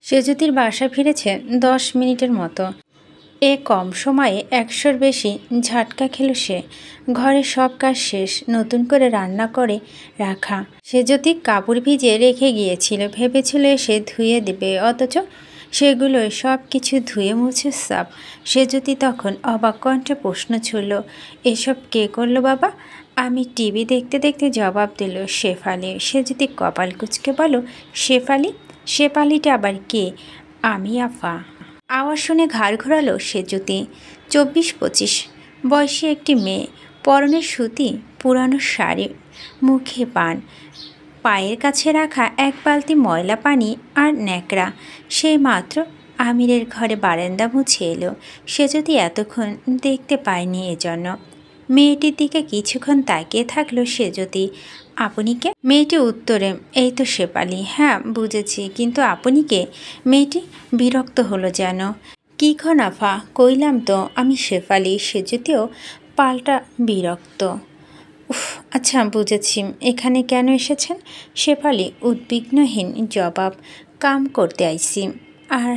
সেজুতির বাসা ফিরেছে 10 মিনিটের মতো। এ কম সময়ে 100-র বেশি ঝাটকা খেল সে। ঘরের সব কাজ শেষ, নতুন করে রান্না করে রাখা। সেজুতি কাপড় ভিজিয়ে রেখে গিয়েছিল, ভেবেছিল এসে ধুয়ে দেবে, অথচ সেগুলোই সব কিছু ধুয়ে মুছে সাফ। সেজুতি তখন অবাক কণ্ঠে প্রশ্ন ছুড়ল, এসব কে করলো বাবা? আমি টিভি দেখতে দেখতে জবাব দিল শেফালি। সেজুতি কপাল কুঁচকে বলো, শেফালি? শেফালিটা আবার কে? আমি আফা। আওয়াজ শুনে ঘাড় ঘোরালো সেজুতি। 24-25 বয়সী একটি মেয়ে, পরনে সুতি, পুরানো শাড়ি, মুখে পান, পায়ের কাছে রাখা এক বালতি ময়লা পানি আর ন্যাকড়া। সেই মাত্র আমিরের ঘরে বারান্দা মুছে এলো। সেজুতি এতক্ষণ দেখতে পায়নি, এজন্য মেয়েটির দিকে কিছুক্ষণ তাকিয়ে থাকলো সেজুতি। আপনি কে? মেয়েটি উত্তরে, এই তো শেফালি। হ্যাঁ বুঝেছি, কিন্তু আপনি কে? মেয়েটি বিরক্ত হলো যেন। কি খন আফা? কইলাম তো আমি শেফালি। সেজুতিও পাল্টা বিরক্ত। উফ, আচ্ছা বুঝেছি। এখানে কেন এসেছেন? শেফালি উদ্বিগ্নহীন জবাব, কাম করতে আইছি। আর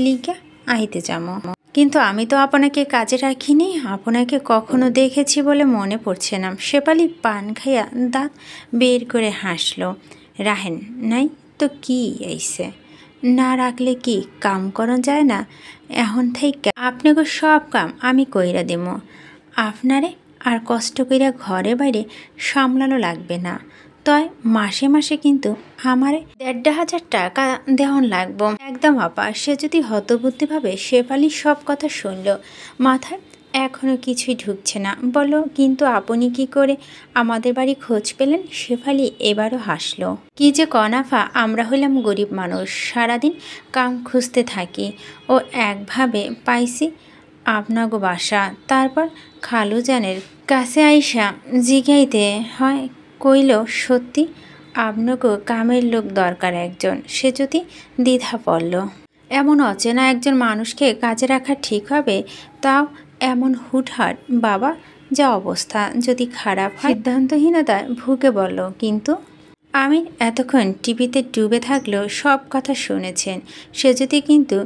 লিগা আইতে যামো। কিন্তু আমি তো আপনাকে কাজে রাখিনি, আপনাকে কখনো দেখেছি বলে মনে পড়ছে না। শেফালি পান খাইয়া দাঁত বের করে হাসল। রাহেন নাই তো কি আইছে? না রাখলে কি কাম করা যায় না? এখন থেকে আপনাকে সব কাম আমি কইরা দেবো। আপনারে আর কষ্ট কইরা ঘরে বাইরে সামলানো লাগবে না। তয় মাসে মাসে কিন্তু আমারে 1,500 টাকা দেওয়ান লাগবো। একদম আপা। সে যদি হতবুদ্ধিভাবে শেফালির সব কথা শুনল, মাথায় এখনও কিছুই ঢুকছে না। বলো, কিন্তু আপনি কি করে আমাদের বাড়ি খোঁজ পেলেন? শেফালি এবারও হাসল। কি যে কনাফা, আমরা হইলাম গরিব মানুষ, সারাদিন কাম খুঁজতে থাকি। ও একভাবে পাইছি আপনাগো বাসা। তারপর খালুজানের কাছে আইসা জিগাইতে হয়, কইল সত্যি আপনাগো কামের লোক দরকার একজন। সে যদি দ্বিধা পড়ল। এমন অচেনা একজন মানুষকে কাজে রাখা ঠিক হবে? তাও এমন হুটহাট? বাবা যা অবস্থা, যদি খারাপ হয়। সিদ্ধান্তহীনতায় ভুগে বলল, কিন্তু আমি এতক্ষণ টিভিতে ডুবে থাকলেও সব কথা শুনেছেন। সে যদি কিন্তু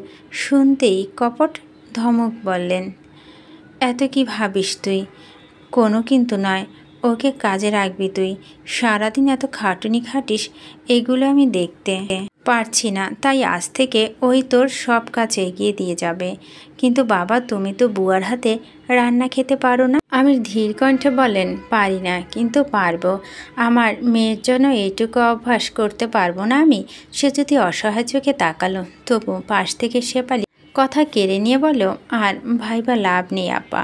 শুনতেই কপট ধমক বললেন, এত কি ভাবিস তুই? কোনো কিন্তু নয়, ওকে কাজে রাখবি তুই। সারাদিন এত খাটুনি খাটিস, এগুলো আমি দেখতে পারছি না, তাই আজ থেকে ওই তোর সব কাজ এগিয়ে দিয়ে যাবে। কিন্তু বাবা, তুমি তো বুয়ার হাতে রান্না খেতে পারো না। আমির ধীর কণ্ঠে বলেন, পারি না, কিন্তু পারবো। আমার মেয়ের জন্য এইটুকু অভ্যাস করতে পারবো না আমি? সে যদি অসহায় চোখে তাকালো, তবু পাশ থেকে শেফালি কথা কেড়ে নিয়ে বলো, আর ভাইবা লাভ নেই আপা।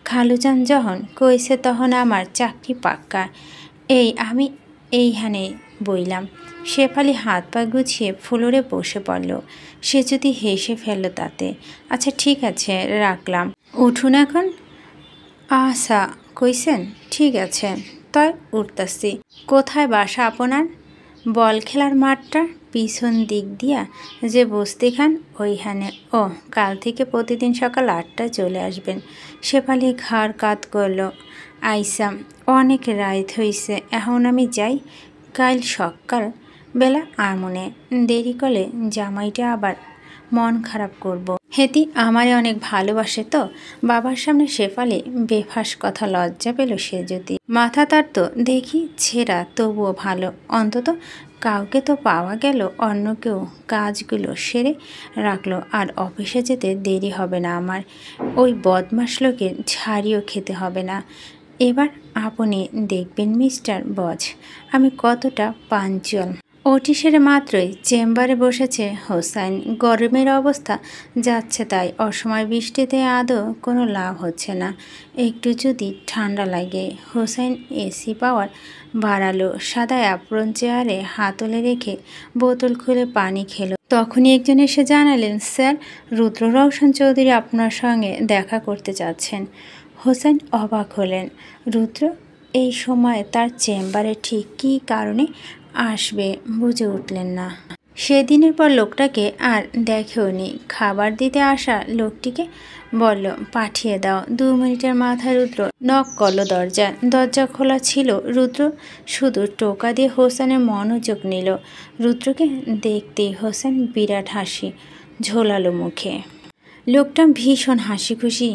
খালুজান যখন কইছে তখন আমার চাকরি পাক্কা। আমি এইখানে বইলাম। শেফালি হাত পা গুছিয়ে ফ্লোরে বসে পড়ল। সে যদি হেসে ফেলল তাতে। আচ্ছা ঠিক আছে, রাখলাম, উঠুন এখন। আচ্ছা কইছেন, ঠিক আছে, তয় উঠতাছি। কোথায় বাসা আপনার? বল খেলার মাঠটা পিছন দিক দিয়া যে বস্তিখান, ওইখানে। ও, কাল থেকে প্রতিদিন সকাল 8টায় চলে আসবেন। শেফালি ঘাড় কাত করল। আইসাম, অনেক রাত হইছে, এখন আমি যাই। কাল সকাল বেলা আমনে, দেরি করলে জামাইটা আবার মন খারাপ করব। হেতি আমারে অনেক ভালোবাসে তো। বাবার সামনে শেফালি বেফাস কথা, লজ্জা পেল সে যদি। মাথা তার তো দেখি ছেঁড়া, তবুও ভালো, অন্তত কাউকে তো পাওয়া গেল। অন্য কেউ কাজগুলো সেরে রাখলো, আর অফিসে যেতে দেরি হবে না আমার। ওই বদমাস লোকের ঝাড়িও খেতে হবে না। এবার আপনি দেখবেন মিস্টার বজ, আমি কতটা পাঞ্চুয়াল। ওটি সেরে মাত্রই চেম্বারে বসেছে হোসাইন। গরমের অবস্থা যাচ্ছে তাই। অসময় বৃষ্টিতে আদৌ কোনো লাভ হচ্ছে না। একটু যদি ঠান্ডা লাগে। হোসাইন এসি পাওয়ার বাড়ালো। সাদা অ্যাপ্রন চেয়ারে হাতলে রেখে বোতল খুলে পানি খেলো। তখনই একজন এসে জানালেন, স্যার, রুদ্র রওশন চৌধুরী আপনার সঙ্গে দেখা করতে চাচ্ছেন। হোসেন অবাক হলেন। রুদ্র এই সময় তার চেম্বারে ঠিক কী কারণে আসবে বুঝে উঠলেন না। সেদিনের পর লোকটাকে আর দেখেওনি। খাবার দিতে আসা লোকটিকে বলল, পাঠিয়ে দাও। 2 মিনিটের মাথায় রুদ্র নক করলো দরজা। দরজা খোলা ছিল। রুদ্র শুধু টোকা দিয়ে হোসেনের মনোযোগ নিল। রুদ্রকে দেখতেই হোসেন বিরাট হাসি ঝোলালো মুখে। লোকটা ভীষণ হাসি খুশি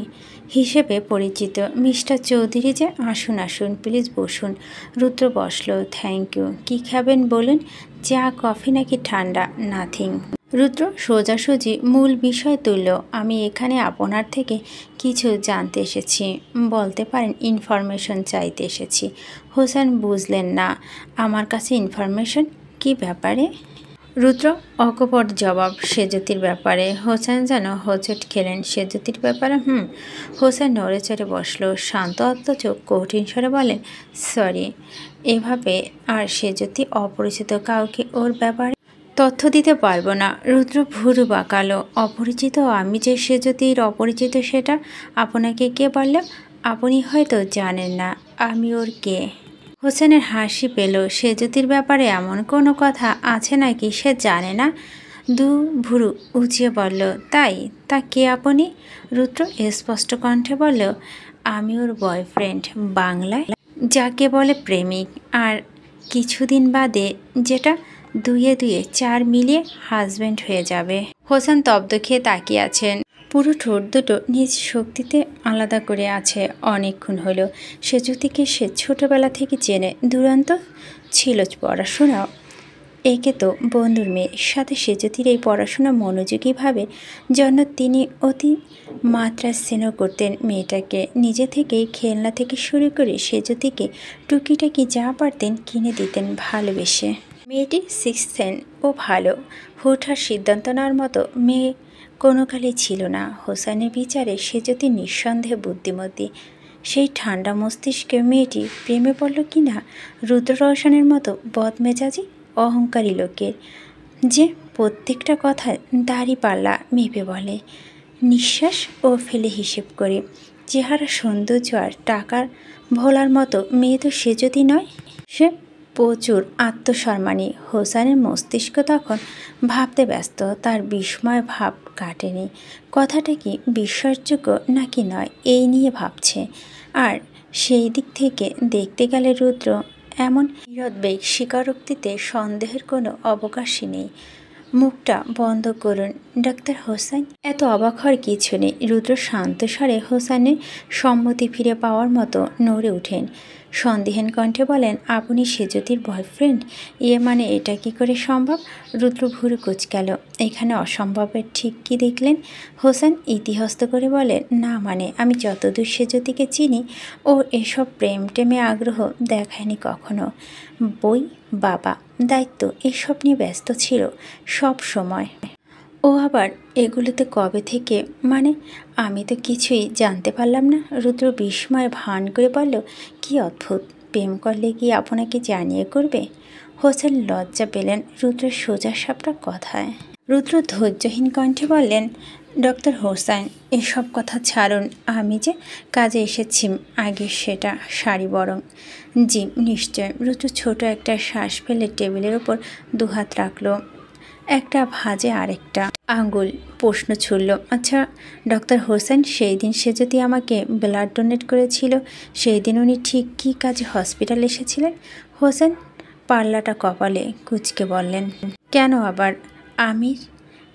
হিসেবে পরিচিত। মিস্টার চৌধুরী যে, আসুন আসুন, প্লিজ বসুন। রুদ্র বসলো। Thank you. কী খাবেন বলুন? চা, কফি নাকি ঠান্ডা? নাথিং। রুদ্র সোজাসুজি মূল বিষয় তুলল। আমি এখানে আপনার থেকে কিছু জানতে এসেছি, বলতে পারেন ইনফরমেশন চাইতে এসেছি। হোসেন বুঝলেন না। আমার কাছে ইনফরমেশন? কী ব্যাপারে? রুদ্র অকপট জবাব, সেজতির ব্যাপারে। হোসেন যেন হোঁচট খেলেন। সেজতির ব্যাপারে? হোসেন নড়ে চড়ে বসল। শান্ত অথচ কঠিন স্বরে বলেন, সরি, এভাবে আর সেজতি অপরিচিত কাউকে ওর ব্যাপারে তথ্য দিতে পারবো না। রুদ্র ভুরু বাঁকালো। অপরিচিত? আমি যে সেজতির অপরিচিত সেটা আপনাকে কে বলল? আপনি হয়তো জানেন না আমি ওর কে। হোসেনের হাসি পেল। সেজতির ব্যাপারে এমন কোনো কথা আছে নাকি সে জানে না? ভুরু উঁচিয়ে বলল, তাই? তা কে আপনি? রুদ্র স্পষ্ট কণ্ঠে বলল, আমি ওর বয়ফ্রেন্ড, বাংলায় যাকে বলে প্রেমিক, আর কিছুদিন বাদে যেটা 2 2 4 মিলিয়ে হাজব্যান্ড হয়ে যাবে। হোসেন তব্দ খেয়ে তাকিয়ে আছেন। পুরো ঠোঁট দুটো নিজ শক্তিতে আলাদা করে আছে। অনেকক্ষণ হলো। সেজুতিকে সে ছোটবেলা থেকে চেনে। দুরন্ত ছিল পড়াশোনাও। একে তো বন্ধুর মেয়ে। সাথে সেজুতির এই পড়াশোনা মনোযোগীভাবে জন্য তিনি অতি মাত্রা স্নেহ করতেন মেয়েটাকে। নিজে থেকেই খেলনা থেকে শুরু করে সেজুতিকে টুকিটাকি যা পারতেন কিনে দিতেন ভালোবেসে। মেয়েটি 6th সেন ও ভালো। হুটহাট সিদ্ধান্ত নেওয়ার মতো মেয়ে কোনো কালে ছিল না। হোসেনের বিচারে সেজতি নিঃসন্দেহে বুদ্ধিমতী। সেই ঠান্ডা মস্তিষ্কে মেয়েটি প্রেমে পড়ল কি না রুদ্র রওশনের মতো বদমেজাজি অহংকারী লোকের, যে প্রত্যেকটা কথায় দাড়িপাল্লা মেপে বলে, নিঃশ্বাস ও ফেলে হিসেব করে। চেহারা, সৌন্দর্য আর টাকার ভোলার মতো মেয়ে তো সেজতি নয়। সে প্রচুর আত্মসম্মানী। হোসেনের মস্তিষ্ক তখন ভাবতে ব্যস্ত। তার বিস্ময় ভাব কাটেনি। কথাটা কি বিশ্বাসযোগ্য নাকি নয় এই নিয়ে ভাবছে। আর সেই দিক থেকে দেখতে গেলে রুদ্র এমন নিরুদ্বেগ স্বীকারোক্তিতে সন্দেহের কোনো অবকাশই নেই। মুখটা বন্ধ করুন ডাক্তার হোসেন। এত অবাক হওয়ার কিছু নেই। রুদ্র শান্ত স্বরে হোসেনের সম্মতি ফিরে পাওয়ার মতো নড়ে ওঠেন। সন্দেহীন কণ্ঠে বলেন, আপনি সেজতির বয়ফ্রেন্ড? মানে এটা কি করে সম্ভব? রুদ্র ভুরু কুঁচকাল। এখানে অসম্ভবের ঠিক কি দেখলেন? হোসেন ইতিহস্ত করে বলেন, না মানে আমি যতদূর সেজতিকে চিনি ও এসব প্রেম টেমে আগ্রহ দেখায়নি কখনো। বই, বাবা, দায়িত্ব এসব নিয়ে ব্যস্ত ছিল সব সময়। ও আবার এগুলোতে কবে থেকে? মানে আমি তো কিছুই জানতে পারলাম না। রুদ্র বিস্ময়ে ভান করে বলল, কি অদ্ভুত, প্রেম করলে কি আপনাকে জানিয়ে করবে? হোসেন লজ্জা পেলেন রুদ্রের সোজা সাপটা কথায়। রুদ্র ধৈর্যহীন কণ্ঠে বললেন, ডক্টর হোসেন এসব কথা ছাড়ুন। আমি যে কাজে এসেছি আগে সেটা সারি বরং। জি নিশ্চয়। রুদ্র ছোট একটা শ্বাস ফেলে টেবিলের ওপর 2 হাত রাখলো। একটা ভাঁজে আরেকটা আঙ্গুল প্রশ্ন ছুড়ল, আচ্ছা ডক্টর হোসেন, সেই দিন সে যদি আমাকে ব্লাড ডোনেট করেছিল সেই দিন উনি ঠিক কী কাজে হসপিটালে এসেছিলেন? হোসেন পাল্লাটা কপালে কুঁচকে বললেন, কেন আবার? আমি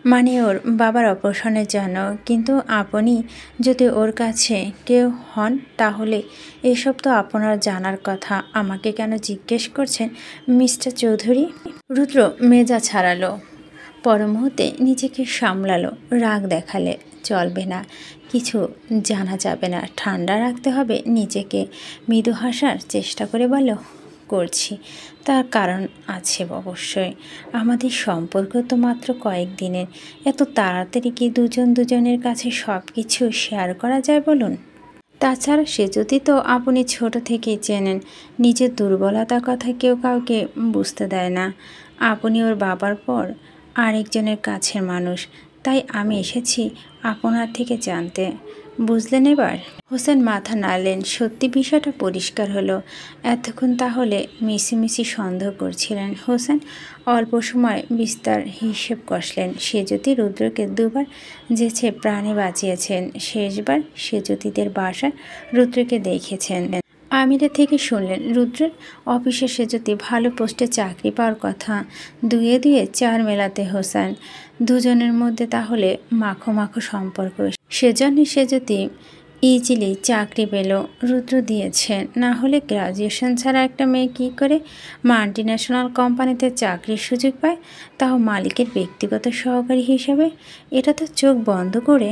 মানে ওর বাবার অপারেশনের জন্য। কিন্তু আপনি যদি ওর কাছে কেউ হন তাহলে এসব তো আপনার জানার কথা। আমাকে কেন জিজ্ঞেস করছেন মিস্টার চৌধুরী? রুদ্র মেজা ছাড়ালো। পর মুহূর্তে নিজেকে সামলালো। রাগ দেখালে চলবে না, কিছু জানা যাবে না, ঠান্ডা রাখতে হবে নিজেকে। মৃদু হাসার চেষ্টা করে বলল, করছি, তার কারণ আছে অবশ্যই। আমাদের সম্পর্ক তো মাত্র কয়েকদিনের। এত তাড়াতাড়ি কি দুজনের কাছে সব কিছু শেয়ার করা যায় বলুন? তাছাড়া সে যদি তো আপনি ছোট থেকেই চেনেন। নিজের দুর্বলতার কথা কেউ কাউকে বুঝতে দেয় না। আপনি ওর বাবার পর আরেকজনের কাছের মানুষ। তাই আমি এসেছি আপনার থেকে জানতে। বুঝলেন এবার? হোসেন মাথা নাড়লেন। সত্যি বিষয়টা পরিষ্কার হলো। এতক্ষণ তাহলে মিছিমিছি সন্দেহ করছিলেন। হোসেন অল্প সময় বিস্তার হিসেব কষলেন। সেজুতি রুদ্রকে দুবার যেছে প্রাণে বাঁচিয়েছেন। শেষবার সেজুতিদের বাসায় রুদ্রকে দেখেছেন। আমিরের থেকে শুনলেন রুদ্রের অফিসে সেজুতি ভালো পোস্টে চাকরি পাওয়ার কথা। দুয়ে দুয়ে চার মেলাতে হোসেন। দুজনের মধ্যে তাহলে মাখো মাখো সম্পর্ক। সেজন্যই সেজুতি ইজিলি চাকরি পেল। রুদ্র দিয়েছে। না হলে গ্রাজুয়েশন ছাড়া একটা মেয়ে কী করে মাল্টিন্যাশনাল কোম্পানিতে চাকরির সুযোগ পায়, তাও মালিকের ব্যক্তিগত সহকারী হিসেবে? এটা তো চোখ বন্ধ করে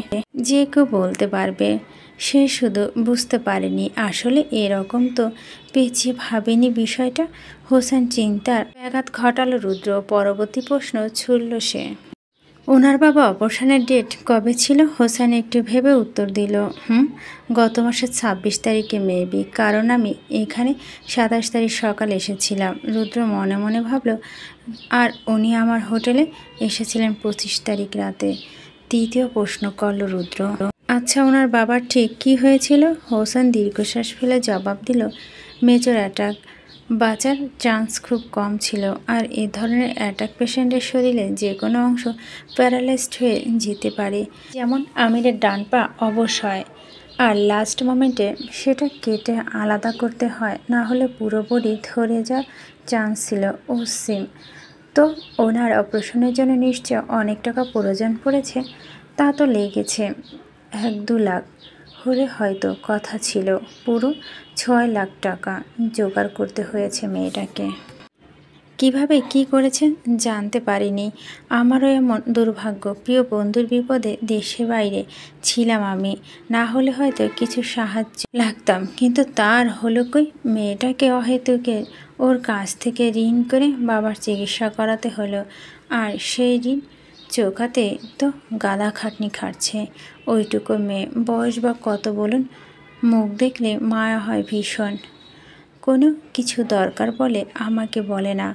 যে কেউ বলতে পারবে। সে শুধু বুঝতে পারেনি আসলে এরকম তো পেঁচিয়ে ভাবেনি বিষয়টা। হোসেন চিন্তার ব্যাঘাত ঘটালো রুদ্র। পরবর্তী প্রশ্ন ছুড়ল সে। ওনার বাবা অপারেশনের ডেট কবে ছিল? হোসেন একটু ভেবে উত্তর দিল, গত মাসের 26 তারিখে মেবি, কারণ আমি এখানে 27 তারিখ সকালে এসেছিলাম। রুদ্র মনে মনে ভাবল, আর উনি আমার হোটেলে এসেছিলেন 25 তারিখ রাতে। তৃতীয় প্রশ্ন করল রুদ্র। আচ্ছা, ওনার বাবার ঠিক কী হয়েছিল? হোসেন দীর্ঘশ্বাস ফেলে জবাব দিল, মেজর অ্যাটাক। বাঁচার চান্স খুব কম ছিল। আর এ ধরনের অ্যাটাক পেশেন্টের শরীরে যে কোনো অংশ প্যারালাইজড হয়ে যেতে পারে। যেমন আমিরের ডান পা অবশ হয়, আর লাস্ট মোমেন্টে সেটা কেটে আলাদা করতে হয়, না হলে পুরো বডি ধরে যাওয়ার চান্স ছিল। সিম তো ওনার অপারেশনের জন্য নিশ্চয় অনেক টাকা প্রয়োজন পড়েছে। তা তো লেগেছে 1-2 লাখ হলে হয়তো কথা ছিল। পুরো 6 লাখ টাকা জোগাড় করতে হয়েছে মেয়েটাকে। কিভাবে কি করেছেন জানতে পারিনি। আমারও এমন দুর্ভাগ্য। প্রিয় বন্ধুর বিপদে দেশে বাইরে ছিলাম আমি। না হলে হয়তো কিছু সাহায্য লাগতাম, কিন্তু তার হলো কই? মেয়েটাকে অহেতুকে ওর কাছ থেকে ঋণ করে বাবার চিকিৎসা করাতে হলো। আর সেই ঋণ চোখাতে তো গাদা খাটনি খাটছে ওইটুকু মেয়ে। বয়স বা কত বলুন? মুখ দেখলে মায়া হয় ভীষণ। কোনো কিছু দরকার বলে আমাকে বলে না।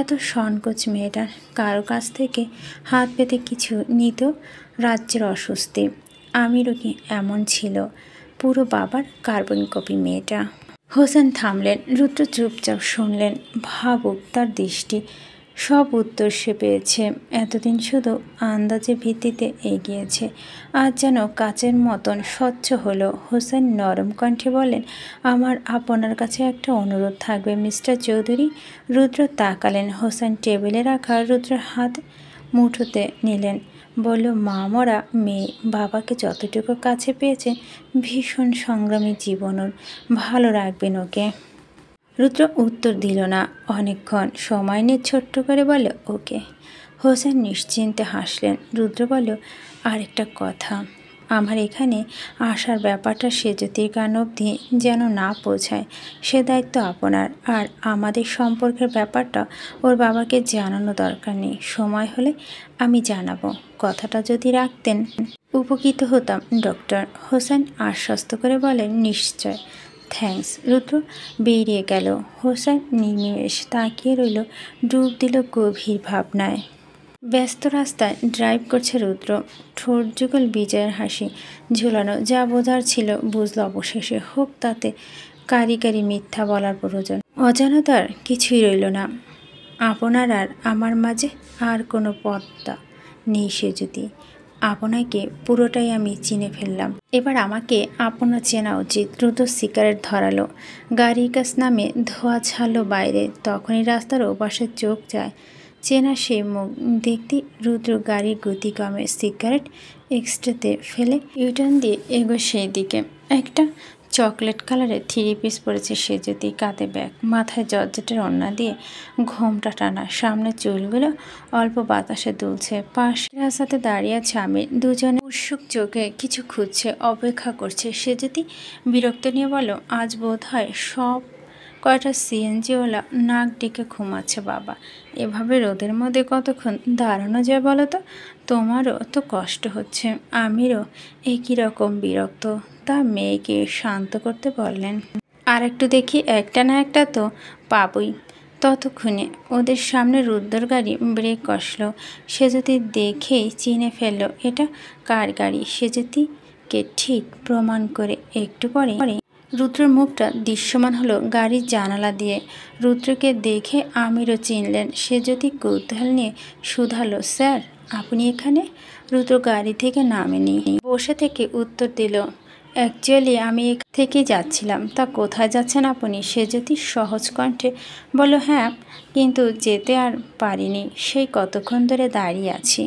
এত সংকোচ মেয়েটার। কারো কাছ থেকে হাত পেতে কিছু নিত রাজ্যের অস্বস্তি। আমিরও কি এমন ছিল? পুরো বাবার কার্বন কপি মেয়েটা। হোসেন থামলেন। রুদ্র চুপচাপ শুনলেন। ভাবুক তার দৃষ্টি। সব উত্তর সে পেয়েছে। এতদিন শুধু আন্দাজের ভিত্তিতে এগিয়েছে, আজ যেন কাচের মতন স্বচ্ছ হলো। হোসেন নরম কণ্ঠে বলেন, আমার আপনার কাছে একটা অনুরোধ থাকবে মিস্টার চৌধুরী। রুদ্র তাকালেন। হোসেন টেবিলে রাখা রুদ্রের হাত মুঠোতে নিলেন। বলল, মা মরা মেয়ে, বাবাকে যতটুকু কাছে পেয়েছে, ভীষণ সংগ্রামী জীবন ওর। ভালো রাখবেন ওকে। রুদ্র উত্তর দিল না অনেকক্ষণ। সময় নিয়ে ছোট্ট করে বলল, ওকে। হোসেন নিশ্চিন্তে হাসলেন। রুদ্র বলল, আরেকটা কথা, আমার এখানে আসার ব্যাপারটা সেজুতির কান অবধি যেন না পৌঁছায়, সে দায়িত্ব আপনার। আর আমাদের সম্পর্কের ব্যাপারটা ওর বাবাকে জানানো দরকার নেই। সময় হলে আমি জানাবো। কথাটা যদি রাখতেন উপকৃত হতাম ডক্টর। হোসেন আশ্বস্ত করে বলেন, নিশ্চয়। থ্যাঙ্কস। রুদ্র বেরিয়ে গেল। হোসেন নিমেষ তাকিয়ে রইল, ডুব দিল গভীর ভাবনায়। ব্যস্ত রাস্তায় ড্রাইভ করছে রুদ্র। ঠোঁট যুগল বিজয়ের হাসি ঝুলানো। যা বোঝার ছিল বুঝল অবশেষে। হোক তাতে কারি মিথ্যা বলার প্রয়োজন। অজানাতার কিছুই রইল না। আপনার আর আমার মাঝে আর কোনো পর্দা নেই। সে যদি আপনাকে পুরোটাই আমি চিনে ফেললাম। এবার আমাকে আপনার চেনা উচিত। দ্রুত সিগারেট ধরালো। গাড়ির কাছ নামে ধোয়া ছাড়লো বাইরে। তখনই রাস্তার ওপাশে চোখ যায় চেনা সে মুখ দেখতে। রুদ্র গাড়ির গতি কমে, সিগারেট এক্সট্রাতে ফেলে ইউটার্ন দিয়ে এগো সেই দিকে। একটা চকলেট কালারের 3 পিস পরেছে সে যদি, কাঁধে ব্যাগ, মাথায় জর্জেটের ওড়না দিয়ে ঘোমটা টানা, সামনে চুলগুলো অল্প বাতাসে দুলছে। পাশে রাস্তাতে দাঁড়িয়ে আছে আমির। দুজনে উৎসুক চোখে কিছু খুঁজছে, অপেক্ষা করছে। সে যদি বিরক্ত নিয়ে বলল, আজ বোধ হয় সব কয়টা সিএনজিওয়ালা নাক ডেকে ঘুমাচ্ছে বাবা। এভাবে রোদের মধ্যে কতক্ষণ দাঁড়ানো যায় বলো তো? তোমারও তো কষ্ট হচ্ছে। আমিরও একই রকম বিরক্ত। তা মেয়েকে শান্ত করতে বললেন, আর একটু দেখি, একটা না একটা তো পাবই। ততক্ষণে ওদের সামনে রুদ্রর গাড়ি ব্রেক কষল। সে যদি দেখেই চিনে ফেলল এটা কার গাড়ি। সে যদি নিজেকে ঠিক প্রমাণ করে একটু পরে রুদ্রর মুখটা দৃশ্যমান হলো গাড়ির জানালা দিয়ে। রুদ্রকে দেখে আমিরও চিনলেন। সে যদি কৌতূহল নিয়ে শুধালো, স্যার আপনি এখানে? রুদ্র গাড়ি থেকে নামেনি, বসে থেকে উত্তর দিল, অ্যাকচুয়ালি আমি থেকে যাচ্ছিলাম। তা কোথায় যাচ্ছেন আপনি? সে যদি সহজ কণ্ঠে বলল, হ্যাঁ কিন্তু যেতে আর পারিনি, সেই কতক্ষণ ধরে দাঁড়িয়ে আছি।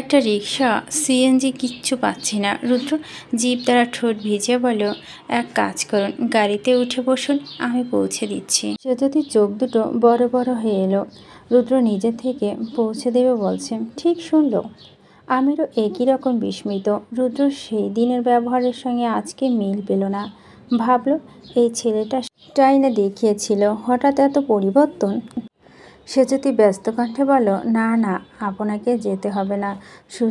একটা রিক্সা, সিএনজি কিচ্ছু পাচ্ছি না। রুদ্র জিভ দ্বারা ঠোঁট ভিজে বলল, এক কাজ করুন, গাড়িতে উঠে বসুন, আমি পৌঁছে দিচ্ছি। সে যদি চোখ দুটো বড় বড় হয়ে এলো। রুদ্র নিজে থেকে পৌঁছে দেবে বলছে, ঠিক শুনল। আমিরও একই রকম বিস্মিত। রুদ্র সেই দিনের ব্যবহারের সঙ্গে আজকে মিল পেল না। ভাবল এই ছেলেটা টাইনে দেখিয়েছিল, হঠাৎ এত পরিবর্তন। সে যদি ব্যস্ত কণ্ঠে বলল, না না আপনাকে যেতে হবে না,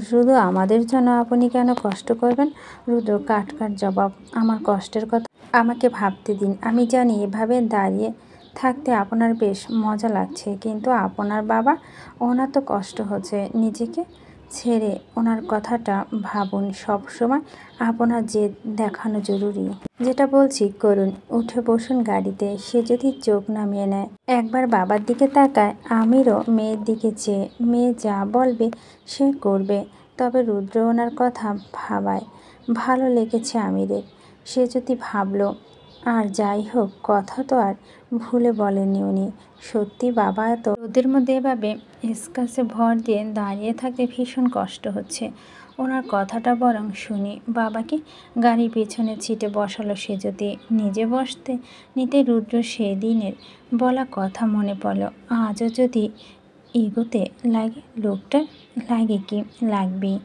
শুধু আমাদের জন্য আপনি কেন কষ্ট করবেন? রুদ্র কাট জবাব, আমার কষ্টের কথা আমাকে ভাবতে দিন। আমি জানি এভাবে দাঁড়িয়ে থাকতে আপনার বেশ মজা লাগছে, কিন্তু আপনার বাবা, ওনার তো কষ্ট হচ্ছে। নিজেকে ছেড়ে ওনার কথাটা ভাবুন। সব সময় আপনার জেদ দেখানো জরুরি। যেটা বলছি করুন, উঠে বসুন গাড়িতে। সে যদি চোখ নামিয়ে নেয়, একবার বাবার দিকে তাকায়, আমিরও মেয়ের দিকে চেয়ে, মেয়ে যা বলবে সে করবে। তবে রুদ্র ওনার কথা ভাবায় ভালো লেগেছে আমিরের। সে যদি ভাবলো, আর যাই হোক, কথা তো আর ভুলে বলেননি উনি। সত্যি বাবা এত রোদের মধ্যে এভাবে স্কাচে ভর দিয়ে দাঁড়িয়ে থাকতে ভীষণ কষ্ট হচ্ছে। ওনার কথাটা বরং শুনি। বাবাকে গাড়ির পেছনে সিটে বসালো সে যদি। নিজে বসতে নিতে রুদ্র সেদিনের বলা কথা মনে পড়ল। আজও যদি এগোতে লাগে, লোকটার লাগে কি? লাগবেই।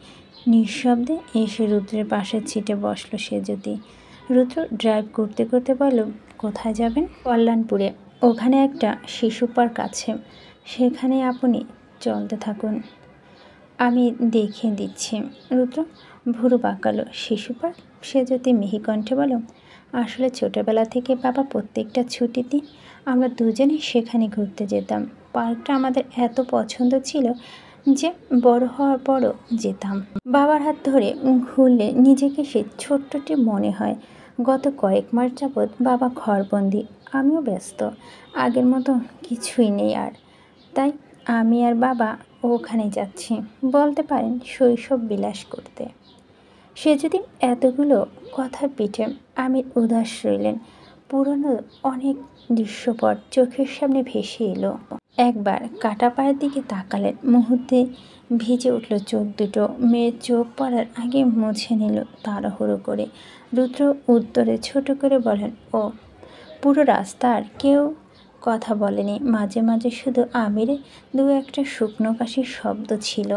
নিঃশব্দে এসে রুদ্রের পাশের সিটে বসলো সে যদি। রুদ্র ড্রাইভ করতে করতে বলল, কোথায় যাবেন? কল্যাণপুরে। ওখানে একটা শিশু পার্ক আছে, সেখানে আপনি চলতে থাকুন, আমি দেখিয়ে দিচ্ছি। রুদ্র ভুরু বাঁকালো, শিশু পার্ক? সে যদি মিহি কণ্ঠে বলল, আসলে ছোটবেলা থেকে বাবা প্রত্যেকটা ছুটির দিন আমরা দুজনেই সেখানে ঘুরতে যেতাম। পার্কটা আমাদের এত পছন্দ ছিল যে বড় হওয়ার পরও যেতাম। বাবার হাত ধরে ঘুরলে নিজেকে সে ছোট্টটি মনে হয়। গত কয়েক মাস যাবৎ বাবা ঘরবন্দি, আমিও ব্যস্ত, আগের মতো কিছুই নেই আর। তাই আমি আর বাবা ওখানে যাচ্ছি, বলতে পারেন শৈশব বিলাস করতে। সে যদি এতগুলো কথা পিঠে আমির উদাস রইলেন। পুরনো অনেক দৃশ্যপট চোখের সামনে ভেসে এলো। একবার কাটা পায়ের দিকে তাকালেন, মুহূর্তে ভিজে উঠল চোখ দুটো। মেয়ের চোখ পড়ার আগে মুছে নিল তাড়াহুড়ো করে। রুদ্র উত্তরে ছোট করে বলেন, ও পুরো রাস্তার কেউ কথা বলেনি, মাঝে মাঝে শুধু আমিরের দু একটা শুকনো কাশির শব্দ ছিল।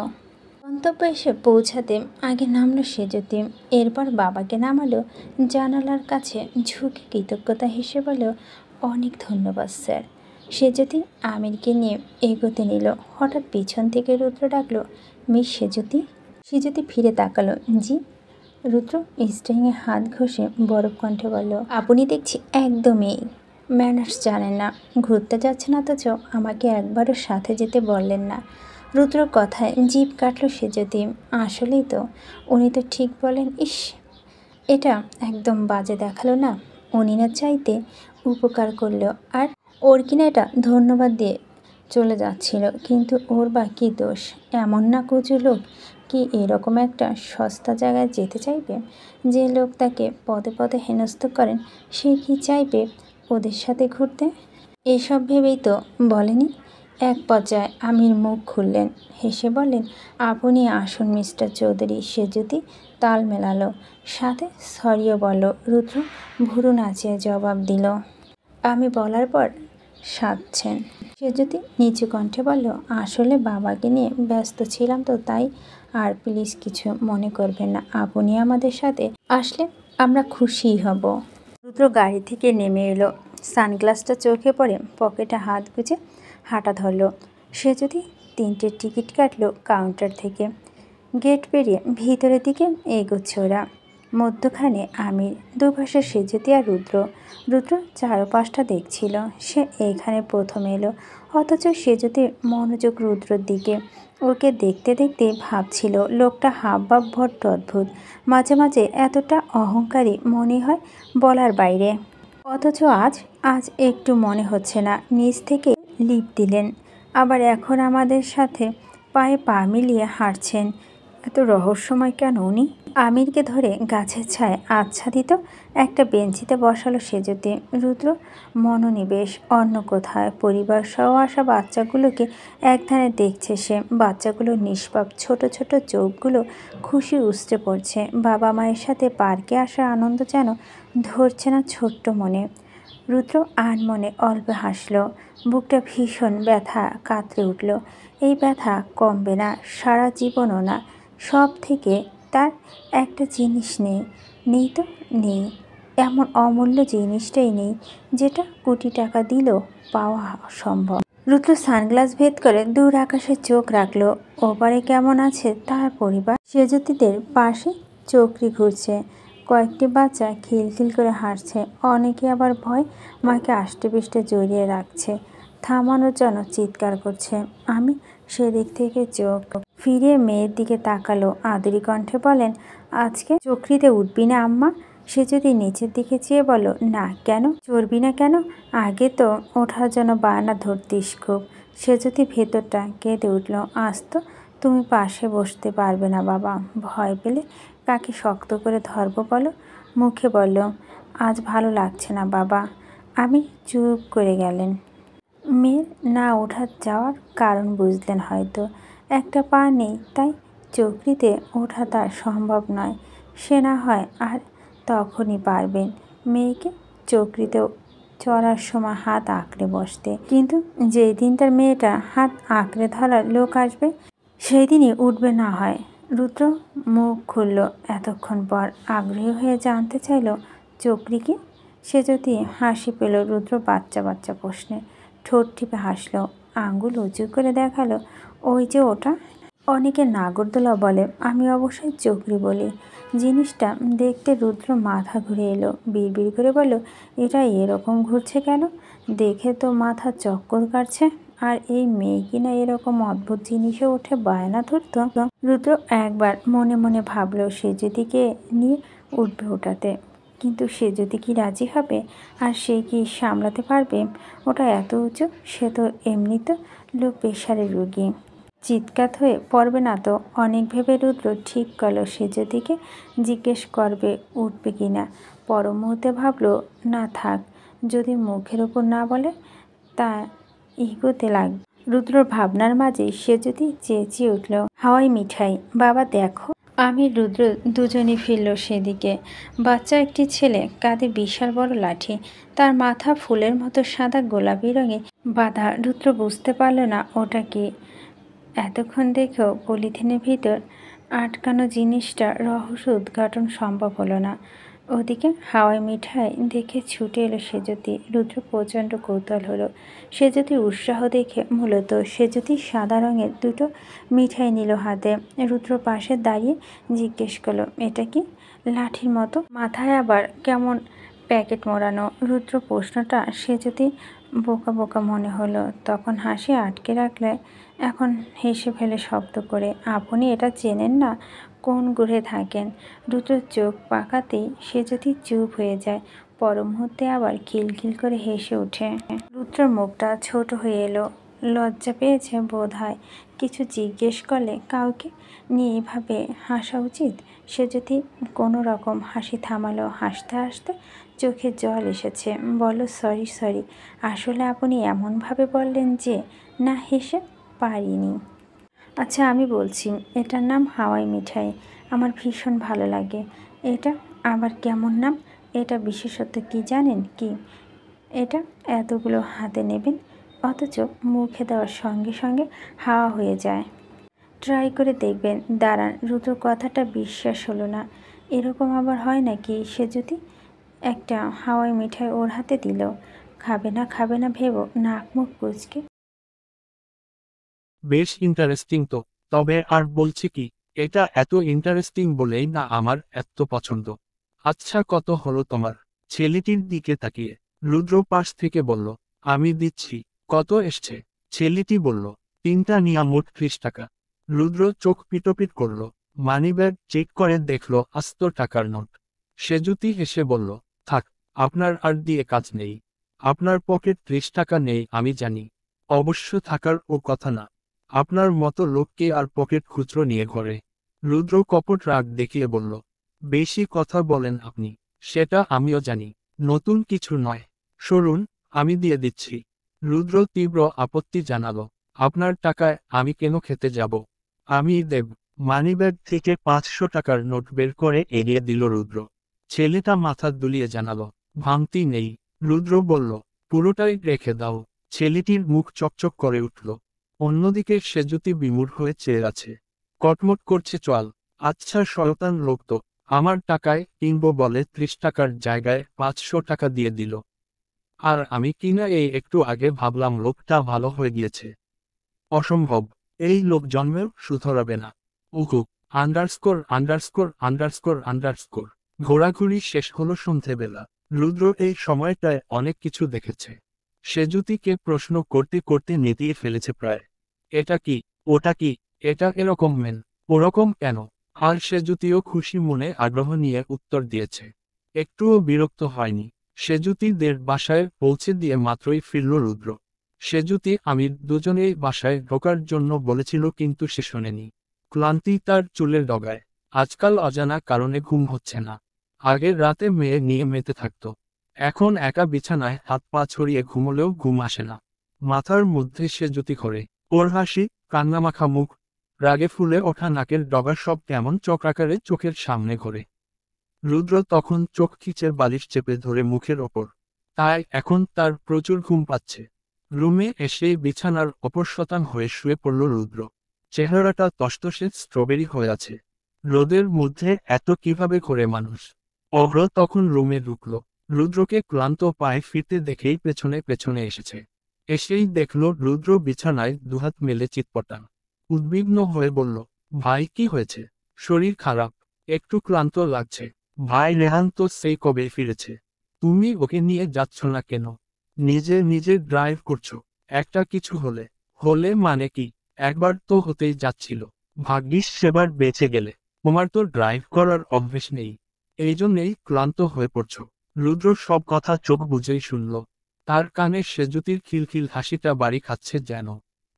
গন্তব্যে এসে পৌঁছাতে আগে নামলো সে যদি। এরপর বাবাকে নামালো। জানালার কাছে ঝুঁকে কৃতজ্ঞতা হেসে বলল, অনেক ধন্যবাদ স্যার। সে যদি আমিরকে নিয়ে এগোতে নিল, হঠাৎ পিছন থেকে রুদ্র ডাকলো, মিস সেজুতি। সে যদি ফিরে তাকালো, জি। রুদ্র স্টিয়ারিংয়ে হাত ঘষে বরফ কণ্ঠে বলল, আপনি দেখছি একদমই ম্যানার্স জানেন না। ঘুরতে যাচ্ছেন অথচ আমাকে একবারও সাথে যেতে বললেন না। রুদ্রর কথায় জিভ কাটল সে যদি। আসলেই তো, উনি তো ঠিক বলেন। ইস, এটা একদম বাজে দেখালো না। উনি না চাইতে উপকার করলো, আর ওর কিনা এটা ধন্যবাদ দিয়ে চলে যাচ্ছিল। কিন্তু ওর বা কী দোষ? এমন না কুচু লোক কি এরকম একটা সস্তা জায়গায় যেতে চাইবে? যে লোক তাকে পদে পদে হেনস্থ করেন, সে কি চাইবে ওদের সাথে ঘুরতে? এসব ভেবেই তো বলেনি। এক পর্যায়ে আমির মুখ খুললেন, হেসে বললেন, আপনি আসুন মিস্টার চৌধুরী। সে যদি তাল মেলালো, সাথে সরিও বলল। রুদ্র ভুরু নাচিয়ে জবাব দিল, আমি বলার পর সাধছেন। সে যদি নিচু কণ্ঠে বলল, আসলে বাবাকে নিয়ে ব্যস্ত ছিলাম তো তাই। আর প্লিজ কিছু মনে করবেন না, আপনি আমাদের সাথে আসলে আমরা খুশিই হব। রুদ্র গাড়ি থেকে নেমে এলো। সানগ্লাসটা চোখে পড়ে পকেটে হাত গুজে হাঁটা ধরল। সে যদি 3টে টিকিট কাটলো কাউন্টার থেকে। গেট পেরিয়ে ভিতরের দিকে এগোচ্ছে ওরা। মধ্যখানে আমির, দুপাশে সেজুতি আর রুদ্র। রুদ্র চারপাশটা দেখছিল। সে এখানে প্রথম এলো, অথচ সেজুতির মনোযোগ রুদ্রর দিকে। ওকে দেখতে দেখতে ভাবছিল লোকটা হাবভাব বড্ড অদ্ভুত, মাঝে মাঝে এতটা অহংকারী মনে হয় বলার বাইরে। অথচ আজ আজ একটু মনে হচ্ছে না। নিজ থেকে লিপ দিলেন, আবার এখন আমাদের সাথে পায়ে পা মিলিয়ে হাঁটছেন। এত রহস্যময় কেন উনি? আমিরকে ধরে গাছের ছায় আচ্ছাদিত একটা বেঞ্চিতে বসালো সেজুতি। রুদ্র মনোনিবেশ অন্য কোথায়। পরিবার সহ আসা বাচ্চাগুলোকে একধারে দেখছে সে। বাচ্চাগুলোর নিষ্পাপ ছোট ছোট চোখগুলো খুশি উছটে পড়ছে। বাবা মায়ের সাথে পার্কে আসার আনন্দ যেন ধরছে না ছোট্ট মনে। রুদ্র আনমনে অল্প হাসল। বুকটা ভীষণ ব্যথা কাতরে উঠল। এই ব্যথা কমবে না, সারা জীবনও না। সব থেকে তার একটা জিনিস নেই, নেই তো নেই, এমন অমূল্য জিনিসটাই নেই যেটা কোটি টাকা দিলেও পাওয়া সম্ভব। রুদ্র সানগ্লাস ভেদ করে দূর আকাশে চোখ রাখলো। ওপারে কেমন আছে তার পরিবার? সেজুতিদের পাশে চক্রি ঘুরছে, কয়েকটি বাচ্চা খিলখিল করে হাঁটছে, অনেকে আবার ভয় মাকে আষ্টেপৃষ্টে জড়িয়ে রাখছে, থামানোর জন্য চিৎকার করছে। আমি সেদিক থেকে চোখ ফিরিয়ে মেয়ের দিকে তাকালো। আদুরি কণ্ঠে বলেন, আজকে চক্রিতে উঠবি না আম্মা? সে যদি নিচের দিকে চেয়ে বলো, না কেন চড়বি না কেন? আগে তো ওঠার জন্য বায়না ধরতিস খুব। সে যদি ভেতরটা কেঁদে উঠল। আজ তো তুমি পাশে বসতে পারবে না বাবা। ভয় পেলে কাকে শক্ত করে ধরবো বলো? মুখে বলল, আজ ভালো লাগছে না বাবা। আমি চুপ করে গেলেন। মেয়ের না ওঠা যাওয়ার কারণ বুঝলেন হয়তো। একটা পা নেই, তাই চক্রিতে ওঠা তার সম্ভব নয়। সে না হয় আর তখনই পারবেন মেয়েকে চক্রিতে চড়ার সময় হাত আঁকড়ে বসতে। কিন্তু যেই দিন তার মেয়েটা হাত আঁকড়ে ধরার লোক আসবে, সেই দিনই উঠবে না হয়। রুদ্র মুখ খুলল এতক্ষণ পর। আগ্রহী হয়ে জানতে চাইল, চক্রি কি? সে যদি হাসি পেল রুদ্র বাচ্চা বাচ্চা প্রশ্নে। ঠোঁট টিপে হাসল, আঙ্গুল উঁচু করে দেখালো, ওই যে ওটা। অনেকে নাগরদোলা বলে, আমি অবশ্যই চক্রি বলি। জিনিসটা দেখতে রুদ্র মাথা ঘুরে এলো। বিড়বিড় করে বলল, এটা এরকম ঘুরছে কেন? দেখে তো মাথা চক্কর কাটছে। আর এই মেয়ে কিনা এরকম অদ্ভুত জিনিসে ওঠে বায়না ধরত। রুদ্র একবার মনে মনে ভাবলো সে যদিকে নিয়ে উঠবে ওটাতে, কিন্তু সে যদি কি রাজি হবে? আর সে কি সামলাতে পারবে? ওটা এত উঁচু, সে তো এমনি তো লো প্রেশারের রুগী, চিৎকার হয়ে পড়বে না তো। অনেক ভেবে রুদ্র ঠিক করলো সে যদিকে জিজ্ঞেস করবে উঠবে কি না। পর মুহূর্তে ভাবলো, না থাক, যদি মুখের ওপর না বলে তা ইগোতে লাগবে। রুদ্রর ভাবনার মাঝে সে যদি চেঁচিয়ে উঠল, হাওয়াই মিঠাই বাবা দেখো। আমি রুদ্র দুজনই ফিরল সেদিকে। বাচ্চা একটি ছেলে, কাঁধে বিশাল বড় লাঠি, তার মাথা ফুলের মতো সাদা গোলাপি রঙে বাঁধা। রুদ্র বুঝতে পারল না ওটা কি। এতক্ষণ দেখেও পলিথিনের ভিতর আটকানো জিনিসটা রহস্য উদ্ঘাটন সম্ভব হলো না। ওদিকে হাওয়াই মিঠাই দেখে ছুটে এলো সেজুতি। রুদ্র প্রচণ্ড কৌতূহল হলো সেজুতির উৎসাহ দেখে। মূলত সেজুতি সাদা রঙের দুটো মিঠাই নিল হাতে। রুদ্র পাশে দাঁড়িয়ে জিজ্ঞেস করলো, এটা কি? লাঠির মতো, মাথায় আবার কেমন প্যাকেট মোড়ানো। রুদ্র প্রশ্নটা সেজুতি বোকা বোকা মনে হলো। তখন হাসি আটকে রাখলে এখন হেসে ফেলে শব্দ করে, আপনি এটা চেনেন না? কোন গ্রহে থাকেন? রুদ্র চোখ পাকাতেই সে যদি চুপ হয়ে যায়। পর মুহূর্তে আবার খিলখিল করে হেসে ওঠে। রুদ্রর মুখটা ছোট হয়ে এলো। লজ্জা পেয়েছে বোধ হয়। কিছু জিজ্ঞেস করলে কাউকে নিয়ে এভাবে হাসা উচিত? সে যদি কোনো রকম হাসি থামালো। হাসতে হাসতে চোখে জল এসেছে। বলো, সরি সরি, আসলে আপনি এমনভাবে বললেন যে না হেসে পারিনি। আচ্ছা আমি বলছি, এটার নাম হাওয়াই মিঠাই। আমার ভীষণ ভালো লাগে। এটা আবার কেমন নাম? এটা বিশেষত্ব কি জানেন? কি এটা? এতগুলো হাতে নেবেন, অথচ মুখে দেওয়ার সঙ্গে সঙ্গে হাওয়া হয়ে যায়। ট্রাই করে দেখবেন। দাঁড়ান। রুদ্র কথাটা বিশ্বাস হলো না। এরকম আবার হয় নাকি? সে যদি একটা হাওয়াই মিঠাই ওর হাতে দিল, খাবে না ভেবো নাক মুখ কুচকে। বেশ ইন্টারেস্টিং তো। তবে আর বলছি কি, এটা এত ইন্টারেস্টিং বলেই না আমার এত পছন্দ। আচ্ছা কত হলো তোমার? ছেলেটির দিকে তাকিয়ে রুদ্র পাশ থেকে বলল, আমি দিচ্ছি। কত এসছে? ছেলেটি বলল, 3টা নিয়া মোট 30 টাকা। রুদ্র চোখ পিটপিট করল, মানিব্যাগ চেক করে দেখল আস্ত টাকার নোট। সেজুতি হেসে বলল, থাক, আপনার আর দিয়ে কাজ নেই। আপনার পকেট 30 টাকা নেই আমি জানি। অবশ্য থাকার ও কথা না। আপনার মতো লোককে আর পকেট খুচরো নিয়ে ঘরে। রুদ্র কপট রাগ দেখিয়ে বলল, বেশি কথা বলেন আপনি। সেটা আমিও জানি। নতুন কিছু নয়। সরুন, আমি দিয়ে দিচ্ছি। রুদ্র তীব্র আপত্তি জানালো, আপনার টাকায় আমি কেন খেতে যাব? আমি দেব। মানিব্যাগ থেকে 500 টাকার নোট বের করে এগিয়ে দিল রুদ্র। ছেলেটা মাথা দুলিয়ে জানালো, ভাঙতি নেই। রুদ্র বলল, পুরোটাই রেখে দাও। ছেলেটির মুখ চকচক করে উঠল। অন্যদিকে সেজুতি বিমূঢ় হয়ে চেয়ে আছে। কটমট করছে চল। আচ্ছা শয়তান লোক তো, আমার টাকায় কিনবো বলে 30 টাকার জায়গায় 500 টাকা দিয়ে দিল। আর আমি কিনা এই একটু আগে ভাবলাম লোকটা ভালো হয়ে গিয়েছে। অসম্ভব। এই লোক জন্মেও শুধরাবে না। উকু, আন্ডারস্কোর আন্ডারস্কোর আন্ডারস্কোর আন্ডারস্কোর। ঘোরাঘুরি শেষ হলো সন্ধেবেলা। রুদ্র এই সময়টায় অনেক কিছু দেখেছে। সেজুতিকে প্রশ্ন করতে করতে নেতিয়ে ফেলেছে প্রায়। এটা কি? ওটা কি? এটা এরকম মেন, ওরকম কেন? আর সেজুতিও খুশি মনে আগ্রহ নিয়ে উত্তর দিয়েছে। একটুও বিরক্ত হয়নি। সেজুতিদের বাসায় পৌঁছে দিয়ে মাত্রই ফিরল রুদ্র। সেজুতি আমির দুজনেই বাসায় ঢোকার জন্য বলেছিল কিন্তু সে শোনেনি। ক্লান্তি তার চুলের ডগায়। আজকাল অজানা কারণে ঘুম হচ্ছে না। আগের রাতে মেয়ে নিয়ে মেতে থাকত। এখন একা বিছানায় হাত পা ছড়িয়ে ঘুমলেও ঘুম আসে না। মাথার মধ্যে সেজুতি করে। ওর হাসি, কান্নামাখা মুখ, রাগে ফুলে ওঠা নাকের ডগা সব কেমন চক্রাকারে চোখের সামনে ঘোরে। রুদ্র তখন চোখ খিচে বালিশ চেপে ধরে মুখের ওপর। তাই এখন তার প্রচুর ঘুম পাচ্ছে। রুমে এসেই বিছানার ওপর শতান হয়ে শুয়ে পড়ল রুদ্র। চেহারাটা তসতসে স্ট্রবেরি হয়ে আছে। রোদের মধ্যে এত কিভাবে করে মানুষ? অভ্র তখন রুমে ঢুকল। রুদ্রকে ক্লান্ত পায়ে ফিরতে দেখেই পেছনে পেছনে এসেছে। এসেই দেখল রুদ্র বিছানায় দুহাত মেলে চিৎপটাং। উদ্বিগ্ন হয়ে বলল, ভাই কি হয়েছে? শরীর খারাপ, একটু ক্লান্ত লাগছে। ভাই রেহান তো সেই কবে ফিরেছে। তুমি ওকে নিয়ে যাচ্ছ না কেন? নিজে নিজে ড্রাইভ করছো। একটা কিছু হলে। হলে মানে কি? একবার তো হতেই যাচ্ছিল। ভাগ্যিস সেবার বেঁচে গেলে। তোমার তো ড্রাইভ করার অভ্যেস নেই। এই জন্যেই ক্লান্ত হয়ে পড়ছো। রুদ্র সব কথা চোখ বুঝেই শুনল। তার কানে সেজুতির খিলখিল হাসিটা বাড়ি খাচ্ছে যেন।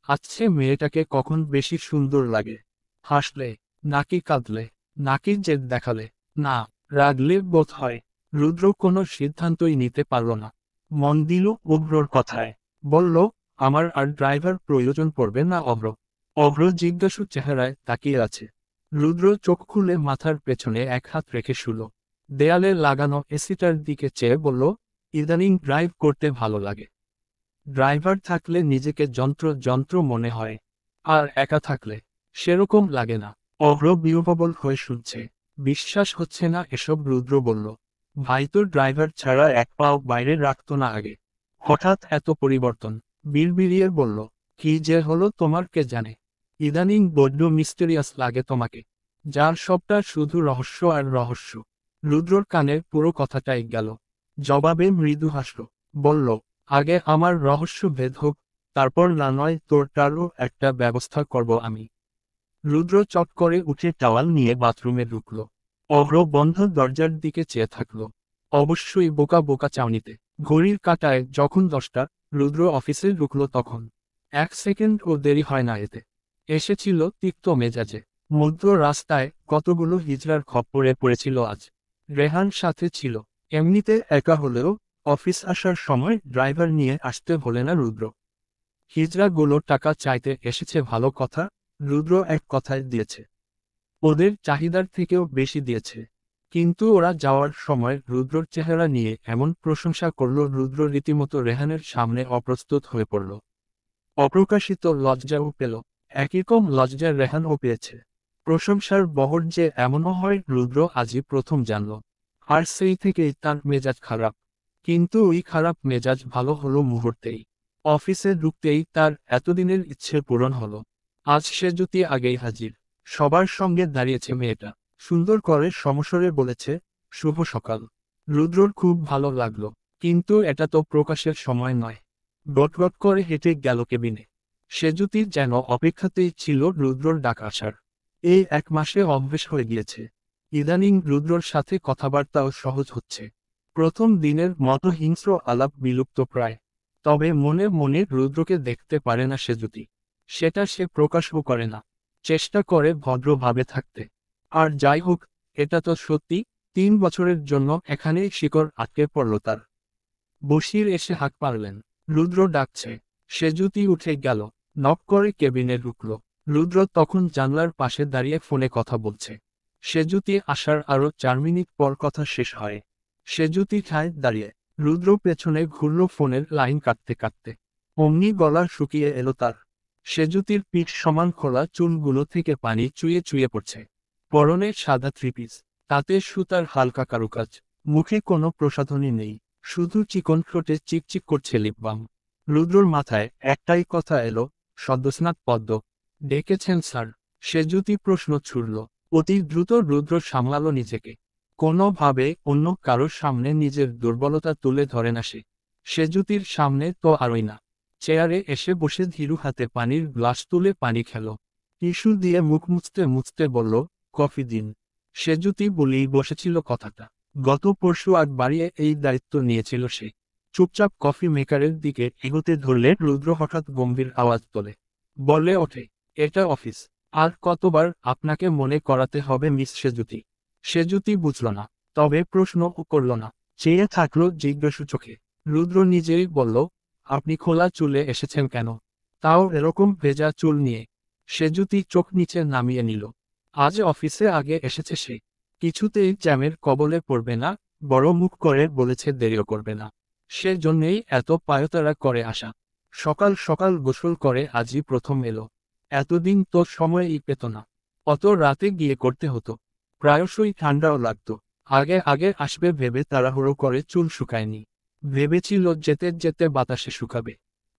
আচ্ছে মেয়েটাকে কখন বেশি সুন্দর লাগে। হাসলে, নাকি কাঁদলে, নাকি জেদ দেখালে, না রাগলে বোধ হয়। রুদ্র কোনো সিদ্ধান্তই নিতে পারল না। মন দিল অভ্রর কথায়। বলল, আমার আর ড্রাইভার প্রয়োজন পড়বে না অভ্র। অভ্র জিজ্ঞাসু চেহারায় তাকিয়ে আছে। রুদ্র চোখ খুলে মাথার পেছনে এক হাত রেখে শুল। দেয়ালে লাগানো এসিটার দিকে চেয়ে বলল, ইদানিং ড্রাইভ করতে ভালো লাগে। ড্রাইভার থাকলে নিজেকে যন্ত্র যন্ত্র মনে হয়। আর একা থাকলে সেরকম লাগে না। অভ্র বিহ্বল হয়ে শুনছে। বিশ্বাস হচ্ছে না এসব। রুদ্র বলল, ভাই তো ড্রাইভার ছাড়া এক পাও বাইরে রাখত না আগে। হঠাৎ এত পরিবর্তন? বিড়বিড়িয়ে বলল, কি যে হলো তোমার কে জানে। ইদানিং বড্ড মিস্টেরিয়াস লাগে তোমাকে। যার সবটা শুধু রহস্য আর রহস্য। রুদ্রর কানে পুরো কথাটাই গেল। জবাবে মৃদু হাসল। বলল, আগে আমার রহস্য ভেদ হোক, তারপর না নয় তোরটারও একটা ব্যবস্থা করব আমি। রুদ্র চট করে উঠে টাওয়াল নিয়ে বাথরুমে ঢুকল। অভ্র বন্ধ দরজার দিকে চেয়ে থাকল। অবশ্যই বোকা বোকা চাউনিতে। ঘড়ির কাঁটায় যখন 10টা, রুদ্র অফিসে ঢুকল তখন 1 সেকেন্ড ও দেরি হয় না এতে। এসেছিল তিক্ত মেজাজে। মধ্য রাস্তায় কতগুলো হিজড়ার খপ্পরে পড়েছিল আজ। রেহান সাথে ছিল। এমনিতে একা হলেও অফিস আসার সময় ড্রাইভার নিয়ে আসতে বলে না রুদ্র। হিজড়াগুলো টাকা চাইতে এসেছে ভালো কথা, রুদ্র এক কথায় দিয়েছে। ওদের চাহিদার থেকেও বেশি দিয়েছে। কিন্তু ওরা যাওয়ার সময় রুদ্রর চেহারা নিয়ে এমন প্রশংসা করল, রুদ্র রীতিমতো রেহানের সামনে অপ্রস্তুত হয়ে পড়ল। অপ্রকাশিত লজ্জাও পেল। একইরকম লজ্জা রেহানও পেয়েছে। প্রশংসার বহর যে এমনও হয় রুদ্র আজই প্রথম জানল। আর সেই থেকেই তার মেজাজ খারাপ। কিন্তু ওই খারাপ মেজাজ ভালো হলো মুহূর্তেই। অফিসে ঢুকতেই তার এতদিনের ইচ্ছে পূরণ হলো। আজ সেজুতি আগেই হাজির। সবার সঙ্গে দাঁড়িয়েছে মেয়েটা। সুন্দর করে সমস্বরে বলেছে, শুভ সকাল। রুদ্রর খুব ভালো লাগলো। কিন্তু এটা তো প্রকাশের সময় নয়। গটগট করে হেঁটে গেল কেবিনে। সেজুতির যেন অপেক্ষাতেই ছিল রুদ্রর ডাক আসার। এই 1 মাসে অভ্যেস হয়ে গিয়েছে। ইদানিং রুদ্রর সাথে কথাবার্তাও সহজ হচ্ছে। প্রথম দিনের মতো হিংস্র আলাপ বিলুপ্ত প্রায়। তবে মনে মনে রুদ্রকে দেখতে পারে না সেজুতি। সেটা সে প্রকাশও করে না। চেষ্টা করে ভদ্রভাবে থাকতে। আর যাই হোক, এটা তো সত্যি, 3 বছরের জন্য এখানেই শিকড় আটকে পড়ল তার। বশির এসে হাঁক পারলেন, রুদ্র ডাকছে। সেজুতি উঠে গেল, নক করে কেবিনে ঢুকল। রুদ্র তখন জানলার পাশে দাঁড়িয়ে ফোনে কথা বলছে। সেজুতি আসার আরো 4 মিনিট পর কথা শেষ হয়। সেজুতি ঠায় দাঁড়িয়ে, রুদ্র পেছনে ঘুরল ফোনের লাইন কাটতে কাটতে। অমনি গলা শুকিয়ে এলো তার। সেজুতির পিঠ সমান খোলা চুলগুলো থেকে পানি চুইয়ে চুইয়ে পড়ছে। পরনে সাদা থ্রিপিস, তাতে সুতার হালকা কারুকাজ। মুখে কোনো প্রসাধনী নেই, শুধু চিকন ঠোঁটে চিকচিক করছে লিপ বাম। রুদ্রর মাথায় একটাই কথা এলো, সদ্যস্নাত পদ্ম। ডেকেছেন স্যার? সেজুতি প্রশ্ন ছুড়ল। অতি দ্রুত রুদ্র সামলালো নিজেকে। কোনোভাবে অন্য কারোর সামনে নিজের দুর্বলতা তুলে ধরে না সে। সেজুতির সামনে তো আরই না। চেয়ারে এসে বসে ধীরু হাতে পানির গ্লাস তুলে পানি খেল। টিস্যু দিয়ে মুখ মুছতে মুছতে বলল, কফি দিন। সেজুতি বলেই বসেছিল কথাটা। গত পরশু আগ বাড়িয়ে এই দায়িত্ব নিয়েছিল সে। চুপচাপ কফি মেকারের দিকে এগোতে ধরলে রুদ্র হঠাৎ গম্ভীর আওয়াজ তোলে। বলে ওঠে, এটা অফিস। আর কতবার আপনাকে মনে করাতে হবে মিস সেজুতি? সেজুতি বুঝল না, তবে প্রশ্নও করল না। চেয়ে থাকলো জিজ্ঞাসু চোখে। রুদ্র নিজেই বলল, আপনি খোলা চুলে এসেছেন কেন? তাও এরকম ভেজা চুল নিয়ে। সেজুতি চোখ নিচে নামিয়ে নিল। আজ অফিসে আগে এসেছে সে। কিছুতেই জ্যামের কবলে পড়বে না, বড় মুখ করে বলেছে দেরিও করবে না। সেজন্যেই এত পায়তারা করে আসা। সকাল সকাল গোসল করে আজই প্রথম এলো। এতদিন তো সময়ই পেত না। অত রাতে গিয়ে করতে হতো। প্রায়শই ঠান্ডাও লাগতো। আগে আগে আসবে ভেবে তাড়াহুড়ো করে চুল শুকায়নি। ভেবেছিল যেতে যেতে বাতাসে শুকাবে।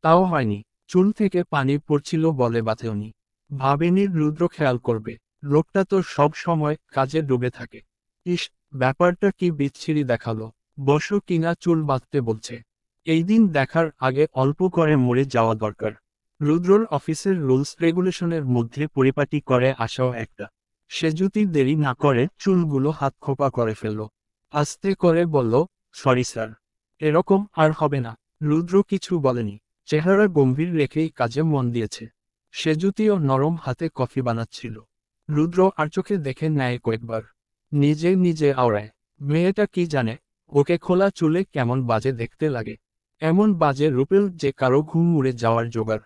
তাও হয়নি। চুল থেকে পানি পড়ছিল বলে বাতেওনি। ভাবেনি রুদ্র খেয়াল করবে। লোকটা তো সব সময় কাজে ডুবে থাকে। ইস, ব্যাপারটা কি বিচ্ছিরি দেখালো। বসো কিনা চুল বাঁধতে বলছে। এই দিন দেখার আগে অল্প করে মরে যাওয়া দরকার। রুদ্রর অফিসের রুলস রেগুলেশনের মধ্যে পরিপাটি করে আসাও একটা। সেজুতি দেরি না করে চুলগুলো হাত খোপা করে ফেলল। আস্তে করে বলল, সরি স্যার। এরকম আর হবে না। রুদ্র কিছু বলেনি। চেহারা গম্ভীর রেখেই কাজে মন দিয়েছে। সেজুতিও নরম হাতে কফি বানাচ্ছিল। রুদ্র আর চোখে দেখে নেয় কয়েকবার। নিজে নিজে আওড়ায়, মেয়েটা কি জানে ওকে খোলা চুলে কেমন বাজে দেখতে লাগে। এমন বাজে রূপের যে কারো ঘুম উড়ে যাওয়ার জোগাড়।